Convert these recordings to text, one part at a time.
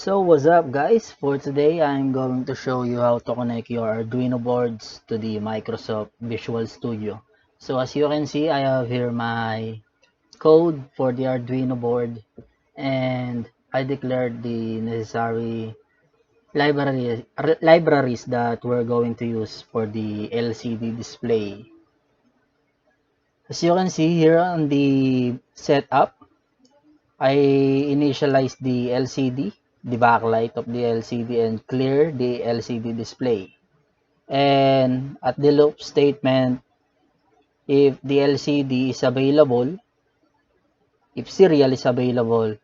So what's up guys? For today I'm going to show you how to connect your Arduino boards to the Microsoft Visual Studio. So as you can see, I have here my code for the Arduino board, and I declared the necessary libraries that we're going to use for the LCD display. As you can see here on the setup, I initialize the LCD, the backlight of the LCD, and clear the LCD display. And at the loop statement, if the LCD is available, if serial is available,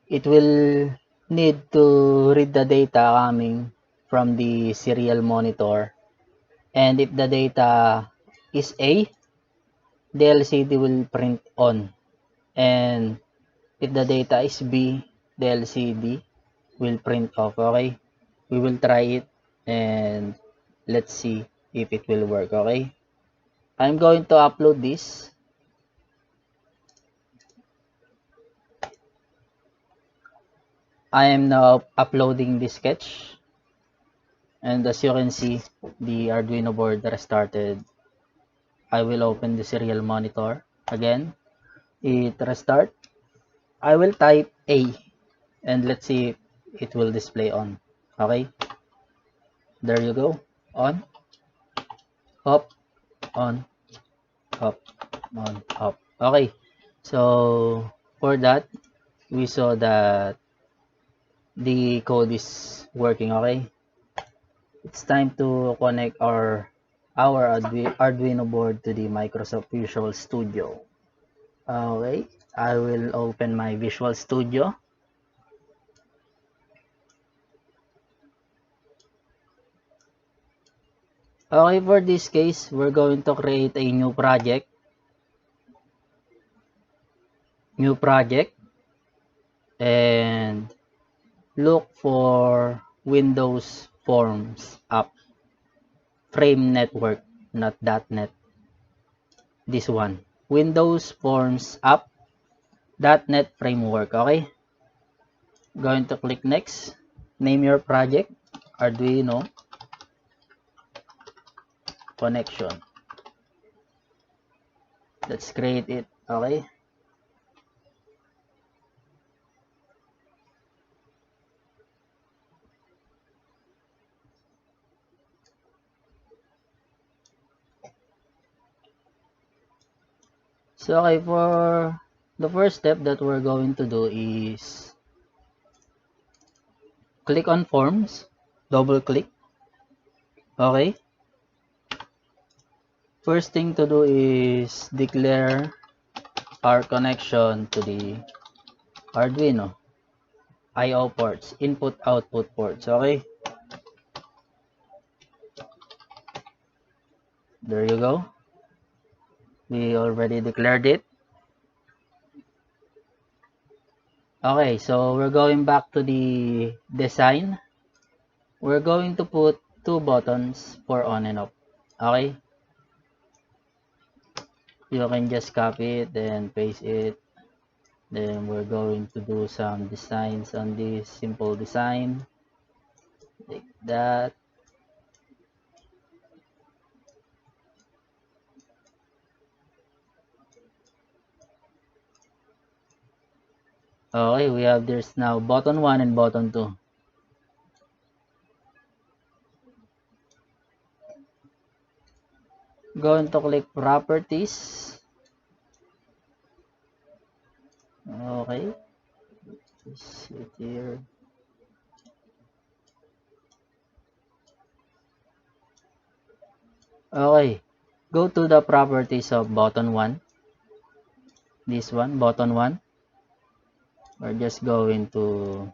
it will need to read the data coming from the serial monitor. And if the data is A, the LCD will print on. And if the data is B, the LCD will print off. Okay, we will try it and let's see if it will work. Okay, I'm going to upload this. I am now uploading this sketch, and as you can see, the Arduino board restarted. I will open the serial monitor again. It restart. I will type A and let's see if it will display on. Okay, there you go. On, up, on, up, on, up. Okay, so for that, we saw that the code is working. Okay, it's time to connect our Arduino board to the Microsoft Visual Studio. Okay, I will open my Visual Studio. Okay, for this case, we're going to create a new project. And look for Windows Forms app, Frame Network, not .NET. This one, Windows Forms app, .NET Framework. Okay, going to click next. Name your project Arduino connection. Let's create it. Okay, so okay, for the first step that we're going to do is click on Forms, double click. Okay, first thing to do is declare our connection to the Arduino I/O ports, input output ports. Okay, there you go. We already declared it. Okay, so we're going back to the design. We're going to put two buttons for on and off. Okay, you can just copy it and paste it. Then we're going to do some designs on this simple design like that. Okay, we have there's now button 1 and button 2. Going to click properties. Okay, just it here. Okay, go to the properties of button 1. This one, button 1. We're just going to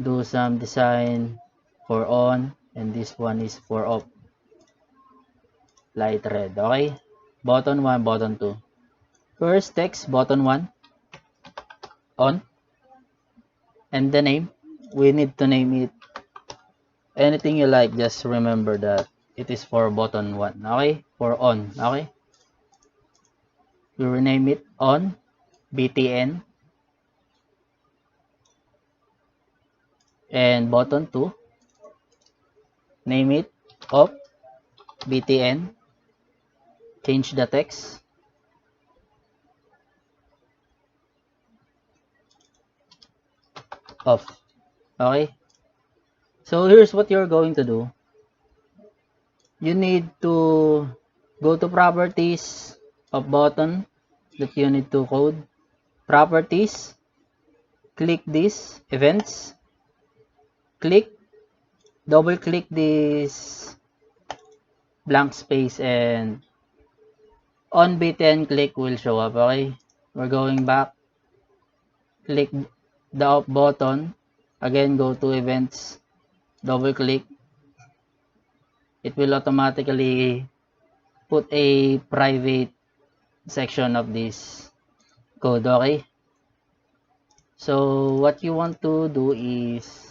do some design for on, and this one is for off. Light red. Okay, button 1, button 2. First text, button 1, on, and the name, we need to name it anything you like. Just remember that it is for button 1. Okay, for on. Okay, we rename it on BTN. And button 2, name it off btn, change the text, off. Okay, so here's what you're going to do. You need to go to properties of button that you need to code. Properties, click this, events, double click this blank space, and on btn click will show up. Okay, we're going back, click the up button, again go to events, double click, it will automatically put a private section of this code. Okay, so what you want to do is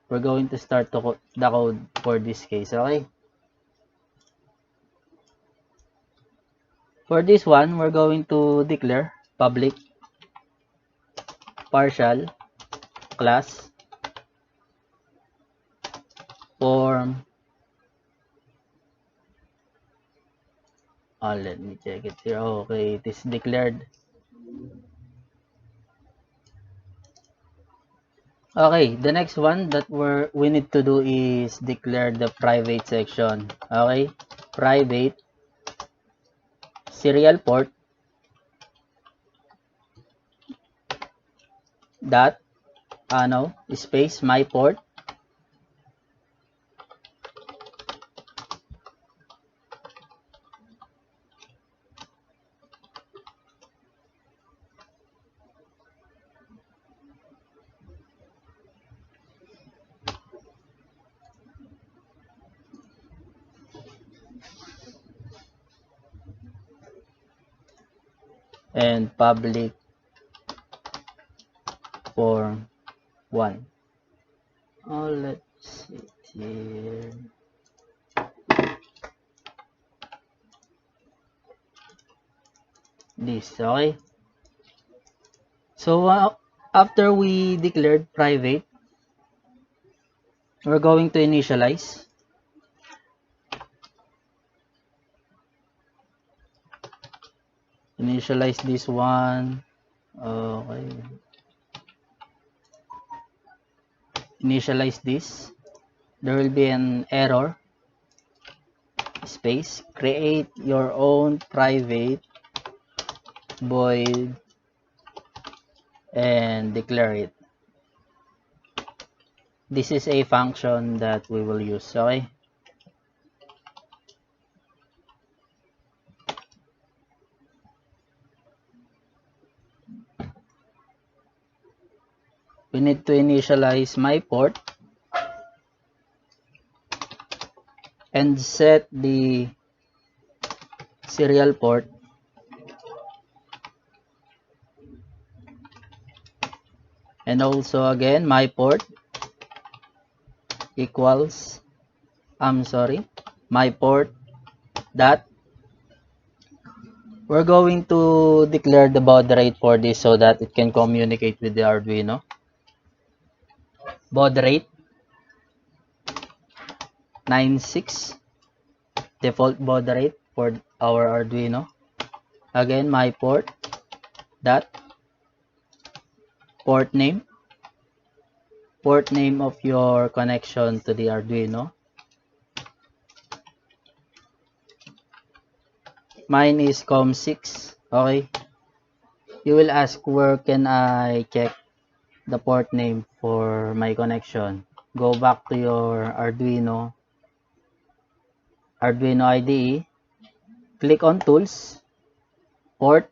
we're going to start the code for this case. Okay, for this one we're going to declare public partial class form. Let me check it here. Okay, it is declared. Okay, the next one that we need to do is declare the private section. Okay, private serial port dot space my port, and public for 1. Let's see here. This, okay. So after we declared private, we're going to initialize. Initialize this one. Okay. Initialize this. There will be an error. Space. Create your own private void and declare it. This is a function that we will use. Okay. We need to initialize my port and set the serial port and also again my port equals my port dot, we're going to declare the baud rate for this so that it can communicate with the Arduino. Baud rate 96, default baud rate for our Arduino. Again, my port dot port name of your connection to the Arduino. Mine is COM6. Okay, you will ask where can I check the port name for my connection. Go back to your Arduino IDE, click on tools, port,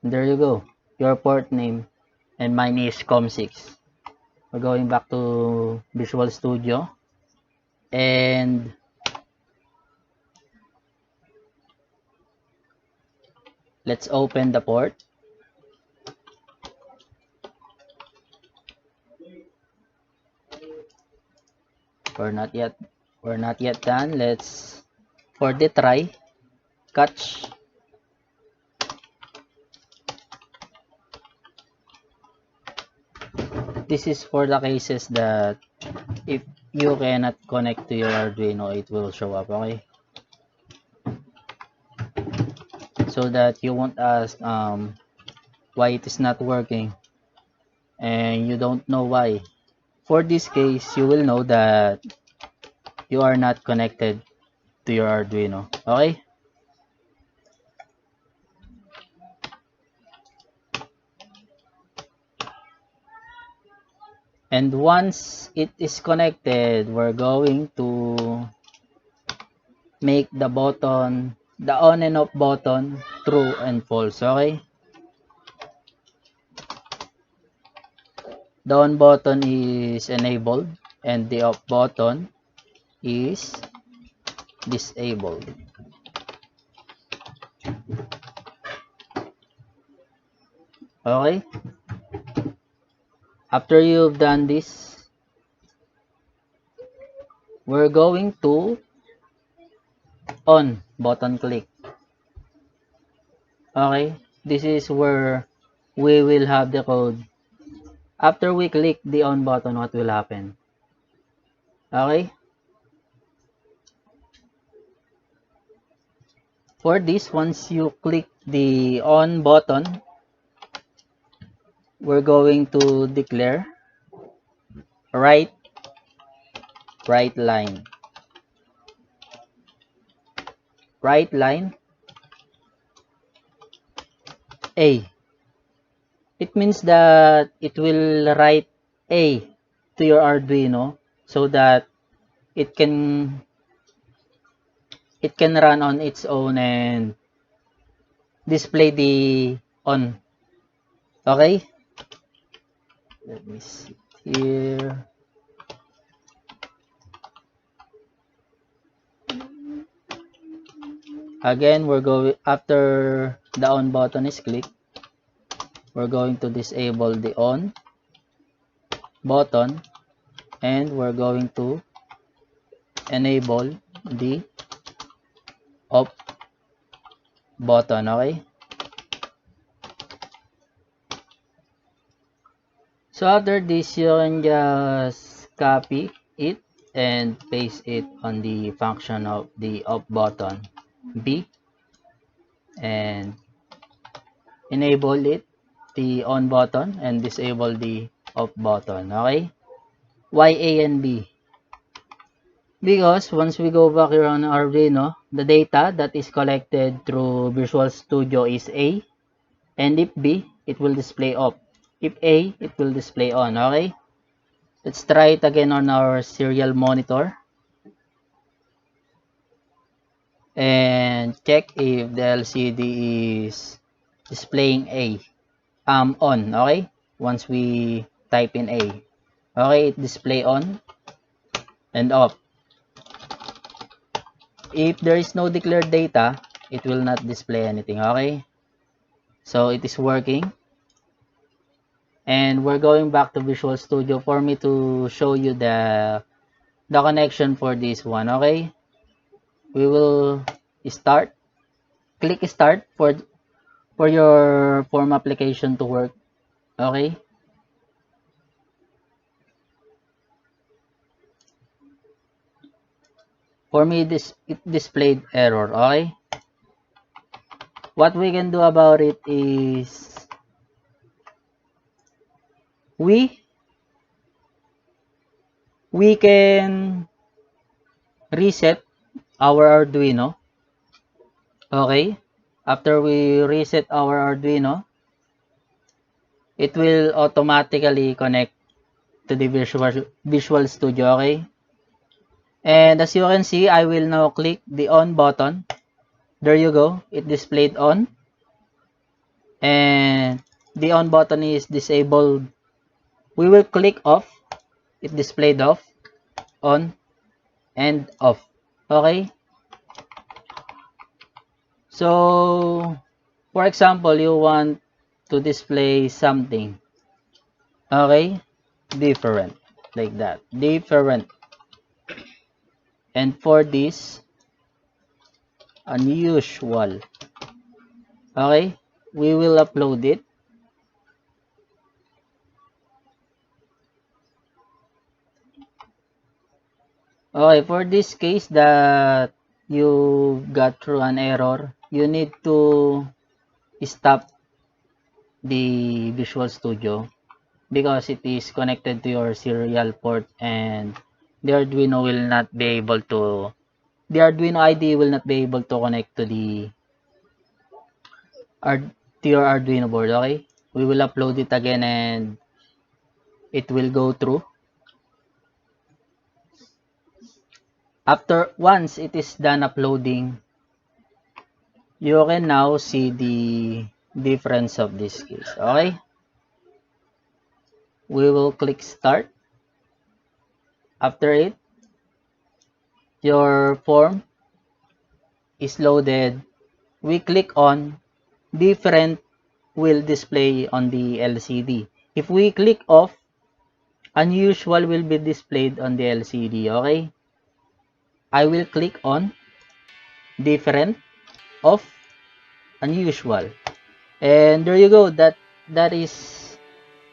there you go, your port name, and mine is COM6. We're going back to Visual Studio and let's open the port. We're not yet done. Let's, for the try, catch. this is for the cases that if you cannot connect to your Arduino, it will show up, okay? So that you won't ask why it is not working and you don't know why. For this case, you will know that you are not connected to your Arduino, okay? And once it is connected, we're going to make the button, the on and off button, true and false, okay? The on button is enabled and the off button is disabled. Okay? After you've done this, we're going to on button click. Okay? This is where we will have the code. After we click the on button, what will happen? Okay? For this, once you click the on button, we're going to declare right line. Right line A. It means that it will write A to your Arduino so that it can run on its own and display the on. Okay? Let me see here. Again, we're going, after the on button is clicked, we're going to disable the on button and we're going to enable the off button, okay? So after this, you can just copy it and paste it on the function of the off button B and enable it the on button and disable the off button, okay? Why A and B? Because once we go back here on Arduino, the data that is collected through Visual Studio is A, and if B, it will display off. If A, it will display on, okay? Let's try it again on our serial monitor and check if the LCD is displaying A. On, okay? Once we type in A. Okay, it display on and off. If there is no declared data, it will not display anything, okay? So it is working. And we're going back to Visual Studio for me to show you the connection for this one, okay? We will start. Click start for your form application to work, okay? For me, it displayed error, okay? What we can do about it is we can reset our Arduino, okay? After we reset our Arduino, it will automatically connect to the Visual Studio, okay? And as you can see, I will now click the on button. There you go. It displayed on. And the on button is disabled. We will click off. It displayed off, on, and off. Okay? So, for example, you want to display something. Okay? Different. Like that. Different. And for this, unusual. Okay? We will upload it. Okay, for this case that you got through an error, you need to stop the Visual Studio because it is connected to your serial port, and the Arduino will not be able to, the Arduino IDE will not be able to connect to the to your Arduino board. Okay, we will upload it again and it will go through. After once it is done uploading, you can now see the difference of this case. Okay, we will click start. After it, your form is loaded. We click on different will display on the LCD. If we click off, unusual will be displayed on the LCD. Okay, I will click on different, off, unusual, and there you go. That is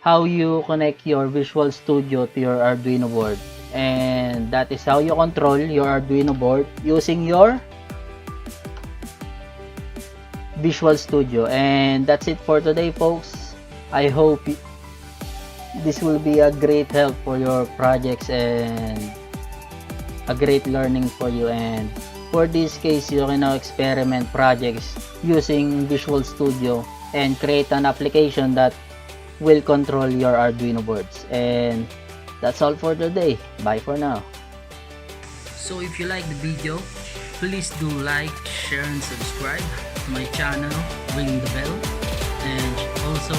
how you connect your Visual Studio to your Arduino board, and that is how you control your Arduino board using your Visual Studio. And that's it for today, folks. I hope this will be a great help for your projects and a great learning for you. And for this case, you can now experiment projects using Visual Studio and create an application that will control your Arduino boards. And that's all for today. Bye for now. So if you like the video, please do like, share, and subscribe to my channel, ring the bell, and also